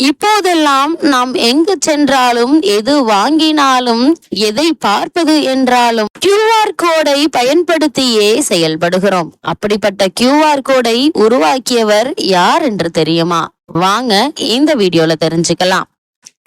இப்போதெல்லாம் நாம் எங்கு சென்றாலும் எது வாங்கினாலும் எதை பார்ப்பது என்றாலும் QR கோடை பயன்படுத்தியே செயல்படுகிறோம். அப்படிப்பட்ட QR கோடை உருவாக்கியவர் யார் என்று தெரியுமா? வாங்க இந்த வீடியோல தெரிஞ்சுக்கலாம்.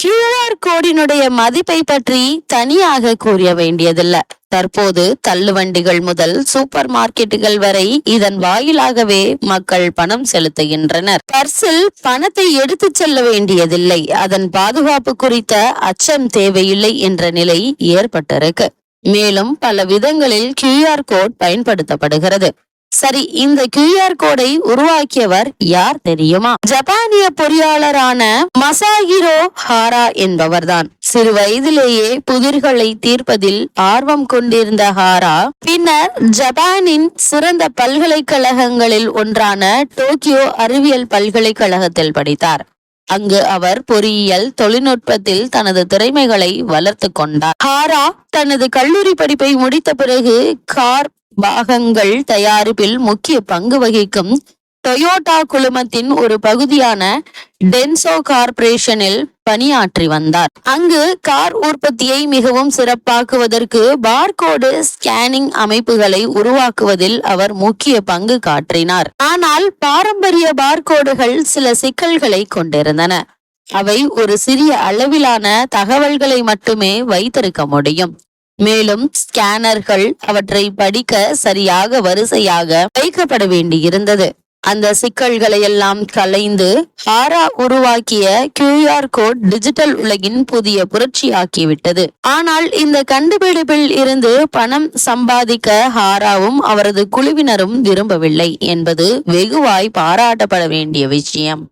QR கோடினுடைய மதிப்பை பற்றி தனியாக கூற வேண்டியதில்லை. தற்போது தள்ளுவண்டிகள் முதல் சூப்பர் மார்க்கெட்டுகள் வரை இதன் வாயிலாகவே மக்கள் பணம் செலுத்துகின்றனர். பர்சில் பணத்தை எடுத்து செல்ல வேண்டியதில்லை, அதன் பாதுகாப்பு குறித்த அச்சம் தேவையில்லை என்ற நிலை ஏற்பட்டிருக்கு. மேலும் பல விதங்களில் QR கோட் பயன்படுத்தப்படுகிறது. சரி, இந்த QR கோடை உருவாக்கியவர் யார் தெரியுமா? ஜப்பானிய பொறியாளரான மசாஹிரோ ஹாரா என்பவர்தான். சிறு வயதிலேயே புதிர்களை தீர்ப்பதில் ஆர்வம் கொண்டிருந்த ஹாரா பின்னர் ஜப்பானின் சிறந்த பல்கலைக்கழகங்களில் ஒன்றான டோக்கியோ அறிவியல் பல்கலைக்கழகத்தில் படித்தார். அங்கு அவர் பொறியியல் தொழில்நுட்பத்தில் தனது திறமைகளை வளர்த்து கொண்டார். ஹாரா தனது கல்லூரி படிப்பை முடித்த பிறகு கார் பாகங்கள் தயாரிப்பில் முக்கிய பங்கு வகிக்கும் டொயோட்டா குழுமத்தின் ஒரு பகுதியான டென்சோ கார்ப்பரேஷனில் பணியாற்றி வந்தார். அங்கு கார் உற்பத்தியை மிகவும் சிறப்பாக்குவதற்கு பார்கோடு ஸ்கேனிங் அமைப்புகளை உருவாக்குவதில் அவர் முக்கிய பங்கு காற்றினார். ஆனால் பாரம்பரிய பார்கோடுகள் சில சிக்கல்களை கொண்டிருந்தன. அவை ஒரு சிறிய அளவிலான தகவல்களை மட்டுமே வைத்திருக்க முடியும். மேலும் ஸ்கேனர்கள் அவற்றை படிக்க சரியாக வரிசையாக வைக்கப்பட வேண்டியிருந்தது. அந்த சிக்கல்களை எல்லாம் களைந்து ஹாரா உருவாக்கிய QR கோட் டிஜிட்டல் உலகின் புதிய புரட்சி ஆக்கிவிட்டது. ஆனால் இந்த கண்டுபிடிப்பில் இருந்து பணம் சம்பாதிக்க ஹாராவும் அவரது குழுவினரும் விரும்பவில்லை என்பது வெகுவாய் பாராட்டப்பட வேண்டிய விஷயம்.